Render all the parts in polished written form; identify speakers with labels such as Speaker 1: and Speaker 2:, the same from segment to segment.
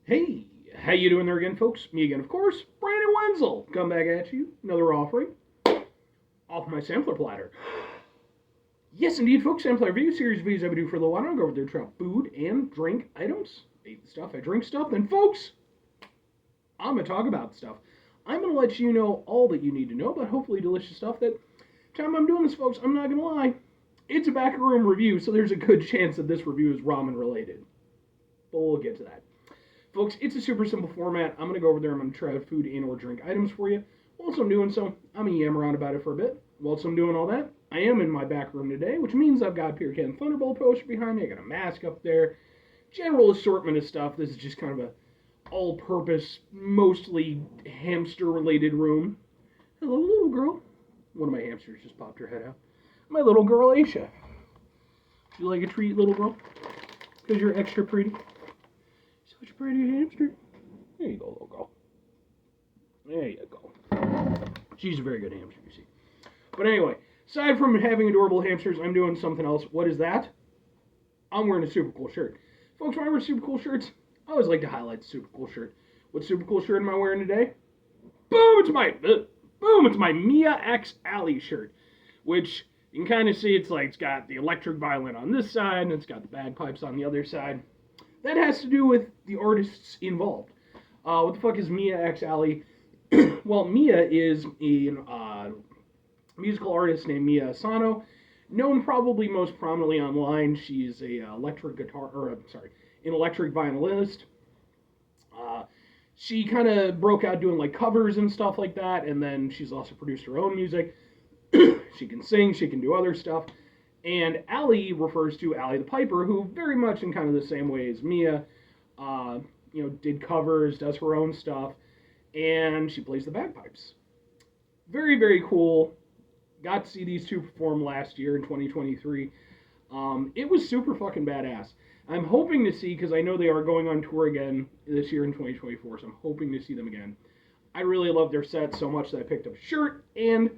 Speaker 1: Hey, how you doing there again, folks? Me again, of course, Brandon Wenzel. Come back at you, another offering off my sampler platter. Yes, indeed, folks, sampler review series of videos I do for a little while. I go over there try food and drink items. I eat the stuff, I drink stuff. Then, folks, I'm gonna talk about stuff. I'm gonna let you know all that you need to know about hopefully delicious stuff. That time I'm doing this, folks, I'm not gonna lie, it's a backroom review, so there's a good chance that this review is ramen related. But we'll get to that. Folks, it's a super simple format. I'm going to go over there. I'm going to try food and or drink items for you. Whilst I'm doing so, I'm going to yam around about it for a bit. Whilst I'm doing all that, I am in my back room today, which means I've got a Peter Can Thunderbolt poster behind me. I got a mask up there. General assortment of stuff. This is just kind of a all-purpose, mostly hamster-related room. Hello, little girl. One of my hamsters just popped her head out. My little girl, Aisha. You like a treat, little girl? Because you're extra pretty. Such a pretty hamster. There you go, little girl. There you go. She's a very good hamster, you see. But anyway, aside from having adorable hamsters, I'm doing something else. What is that? I'm wearing a super cool shirt. Folks, when I wear super cool shirts, I always like to highlight the super cool shirt. What super cool shirt am I wearing today? Boom! It's my Mia X Alley shirt, which you can kind of see it's got the electric violin on this side, and it's got the bagpipes on the other side. That has to do with the artists involved. What the fuck is Mia X Alley? Well, Mia is a musical artist named Mia Asano, known probably most prominently online. She's a an electric violinist. Uh, she kind of broke out doing like covers and stuff like that, and then she's also produced her own music. She can sing, she can do other stuff. And Allie refers to Allie the Piper, who very much in kind of the same way as Mia, did covers, does her own stuff, and she plays the bagpipes. Very, very cool. Got to see these two perform last year in 2023. It was super fucking badass. I'm hoping to see, because I know they are going on tour again this year in 2024, so I'm hoping to see them again. I really love their set so much that I picked up a shirt, and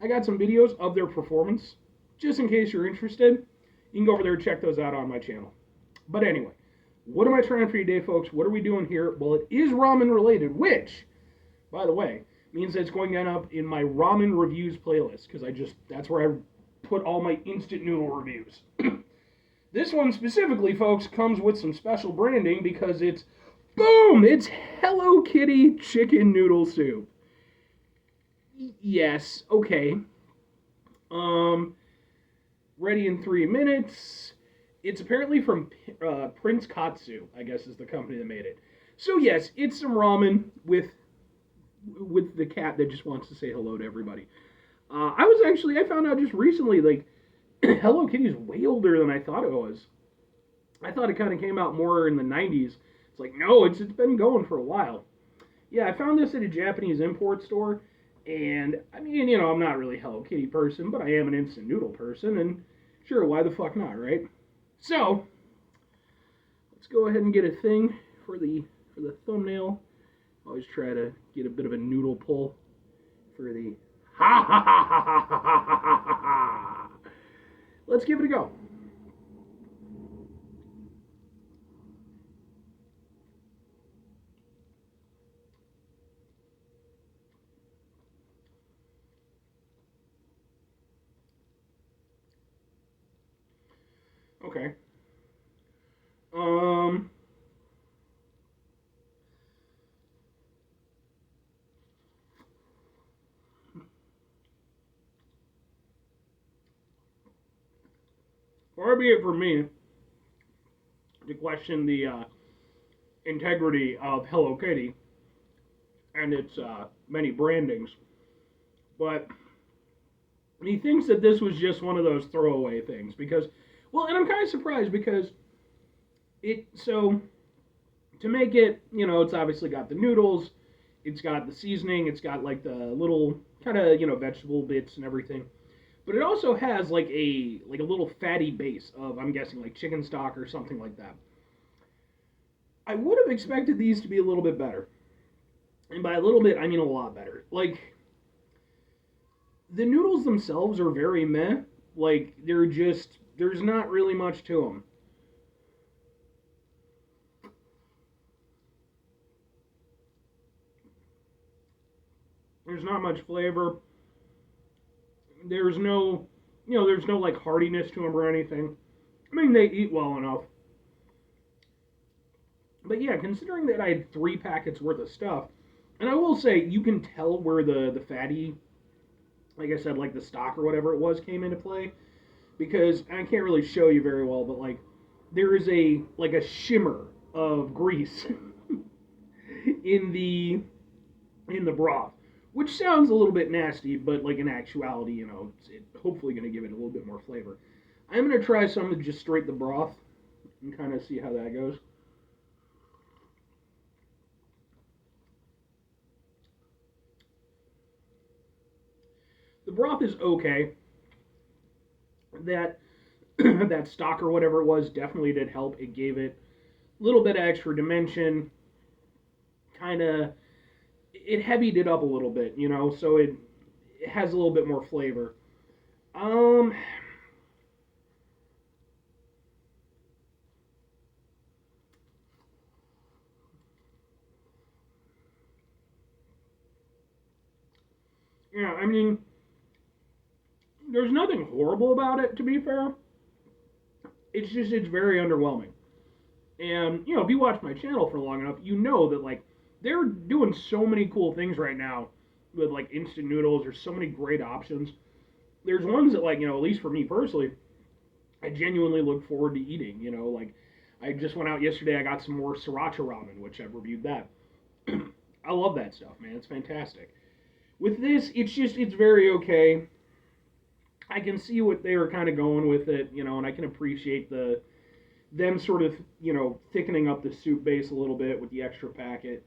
Speaker 1: I got some videos of their performance. Just in case you're interested, you can go over there and check those out on my channel. But anyway, what am I trying for you today, folks? What are we doing here? Well, it is ramen related, which, by the way, means that it's going to end up in my ramen reviews playlist, because that's where I put all my instant noodle reviews. This one specifically, folks, comes with some special branding because it's Hello Kitty chicken noodle soup. Yes, okay. Ready in 3 minutes. It's apparently from Prince Katsu, I guess is the company that made it. So yes, it's some ramen with the cat that just wants to say hello to everybody. I found out just recently, like, Hello Kitty is way older than I thought it was. I thought it kind of came out more in the 90s. It's like, no, it's been going for a while. Yeah, I found this at a Japanese import store, and I mean, I'm not really a Hello Kitty person, but I am an instant noodle person, and sure, why the fuck not, right? So, let's go ahead and get a thing for the thumbnail. Always try to get a bit of a noodle pull for the ha ha ha ha ha ha ha ha ha ha. Let's give it a go. Okay. Um. Far be it from me to question the integrity of Hello Kitty and its many brandings, but he thinks that this was just one of those throwaway things because, well, and I'm kind of surprised because so to make it, it's obviously got the noodles, it's got the seasoning, it's got like the little kind of, vegetable bits and everything. But it also has like a little fatty base of, I'm guessing, like chicken stock or something like that. I would have expected these to be a little bit better. And by a little bit, I mean a lot better. Like, the noodles themselves are very meh. Like, there's not really much to them. There's not much flavor. There's no, there's no like heartiness to them or anything. I mean, they eat well enough. But yeah, considering that I had 3 packets worth of stuff, and I will say you can tell where the fatty, like I said, like the stock or whatever it was, came into play because I can't really show you very well, but like there is a like a shimmer of grease in the broth, which sounds a little bit nasty, but like in actuality, it's hopefully going to give it a little bit more flavor. I'm going to try some of just straight the broth and kind of see how that goes. The broth is okay. That that stock or whatever it was definitely did help. It gave it a little bit of extra dimension. Kind of, it heavied it up a little bit, so it has a little bit more flavor. Um, yeah, I mean, there's nothing horrible about it, to be fair. It's just, it's very underwhelming. And, if you watch my channel for long enough, you know that, like, they're doing so many cool things right now with, like, instant noodles. There's so many great options. There's ones that, like, at least for me personally, I genuinely look forward to eating. Like, I just went out yesterday, I got some more sriracha ramen, which I've reviewed that. I love that stuff, man. It's fantastic. With this, it's very okay. I can see what they were kind of going with it, and I can appreciate them sort of, thickening up the soup base a little bit with the extra packet.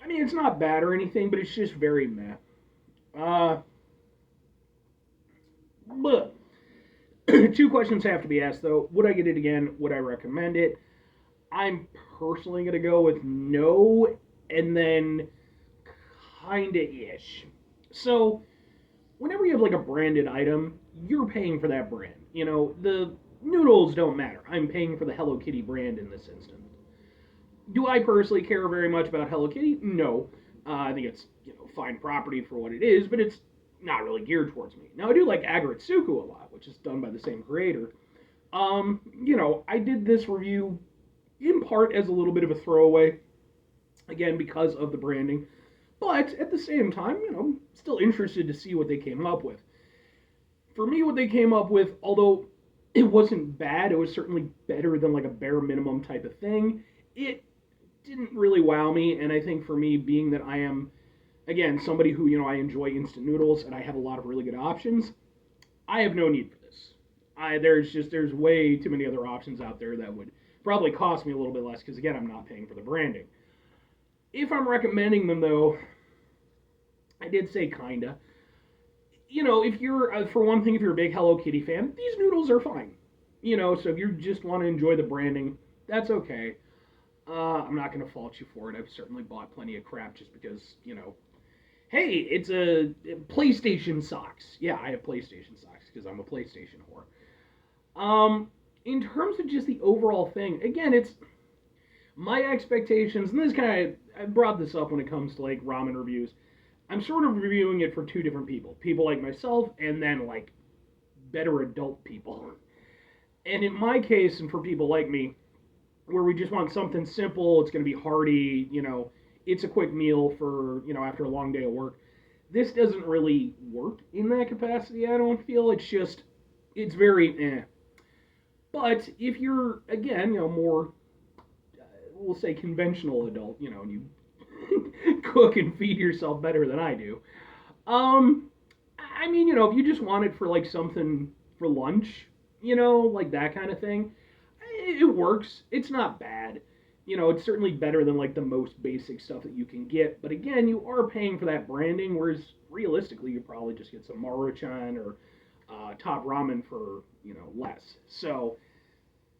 Speaker 1: I mean, it's not bad or anything, but it's just very meh. Uh, but 2 questions have to be asked though. Would I get it again? Would I recommend it? I'm personally gonna go with no, and then kinda ish. So whenever you have like a branded item, you're paying for that brand. The noodles don't matter. I'm paying for the Hello Kitty brand in this instance. Do I personally care very much about Hello Kitty? No. I think it's fine property for what it is, but it's not really geared towards me. Now I do like Agaritsuku a lot, which is done by the same creator. I did this review in part as a little bit of a throwaway, again because of the branding, but at the same time, still interested to see what they came up with. For me, what they came up with, although it wasn't bad, it was certainly better than like a bare minimum type of thing. It didn't really wow me, and I think for me, being that I am, again, somebody who, I enjoy instant noodles and I have a lot of really good options, I have no need for this. There's way too many other options out there that would probably cost me a little bit less because, again, I'm not paying for the branding. If I'm recommending them, though, I did say kinda. If you're, for one thing, if you're a big Hello Kitty fan, these noodles are fine. So if you just want to enjoy the branding, that's okay. I'm not going to fault you for it. I've certainly bought plenty of crap just because, hey, it's a PlayStation socks. Yeah, I have PlayStation socks because I'm a PlayStation whore. In terms of just the overall thing, again, it's my expectations, and this kind of, I brought this up when it comes to like ramen reviews. I'm sort of reviewing it for 2 different people. People like myself, and then like better adult people. And in my case, and for people like me, where we just want something simple, it's going to be hearty, it's a quick meal for, after a long day of work. This doesn't really work in that capacity, I don't feel. It's very eh. But if you're, again, more, we'll say conventional adult, and you cook and feed yourself better than I do. I mean, if you just want it for like something for lunch, like that kind of thing, it works. It's not bad. It's certainly better than like the most basic stuff that you can get. But again, you are paying for that branding, whereas realistically, you probably just get some Maruchan or Top Ramen for less. So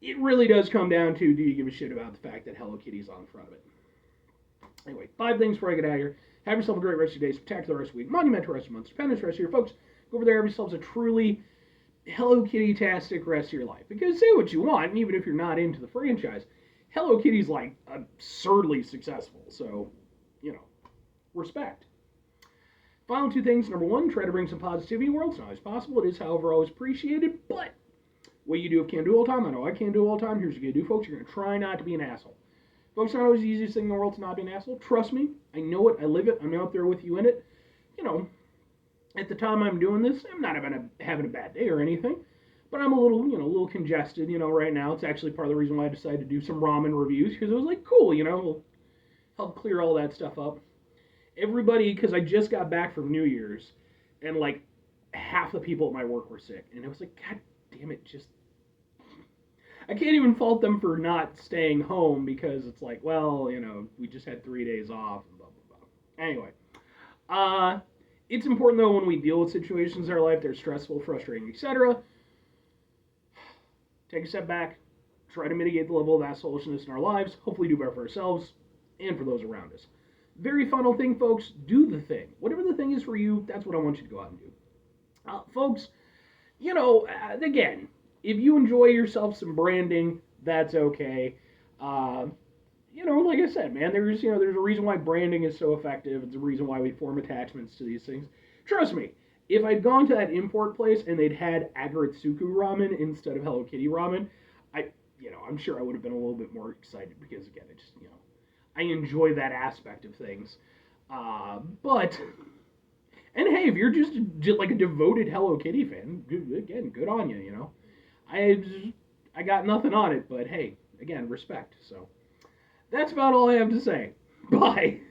Speaker 1: it really does come down to, do you give a shit about the fact that Hello Kitty's on the front of it? Anyway, 5 things before I get out of here. Have yourself a great rest of your day, spectacular rest of the week, monumental rest of the month, stupendous rest of your folks. Go over there, have yourselves a truly Hello Kitty-tastic rest of your life. Because say what you want, and even if you're not into the franchise, Hello Kitty's like absurdly successful. So, respect. Final two things. Number one, try to bring some positivity in the world. It's not always possible. It is, however, always appreciated. But what you do can't do all the time. I know I can't do all the time. Here's what you're going to do, folks. You're going to try not to be an asshole. Folks, not always the easiest thing in the world to not be an asshole. Trust me. I know it. I live it. I'm out there with you in it. You know, at the time I'm doing this, I'm not having a bad day or anything. But I'm a little congested, right now. It's actually part of the reason why I decided to do some ramen reviews, because it was like, cool, we'll help clear all that stuff up. Everybody, because I just got back from New Year's, and like half the people at my work were sick. And it was like, God damn it, I can't even fault them for not staying home, because it's like, well, we just had 3 days off, and blah, blah, blah. Anyway, it's important, though, when we deal with situations in our life that are stressful, frustrating, etc., take a step back, try to mitigate the level of assholishness in our lives, hopefully do better for ourselves and for those around us. Very final thing, folks, do the thing. Whatever the thing is for you, that's what I want you to go out and do. Folks, again, if you enjoy yourself some branding, that's okay. Like I said, man, there's a reason why branding is so effective. It's a reason why we form attachments to these things. Trust me, if I'd gone to that import place and they'd had Agaritsuku ramen instead of Hello Kitty ramen, I'm sure I would have been a little bit more excited, because again, I enjoy that aspect of things. And hey, if you're just like a devoted Hello Kitty fan, good on you. I got nothing on it, but hey, again, respect. So that's about all I have to say. Bye.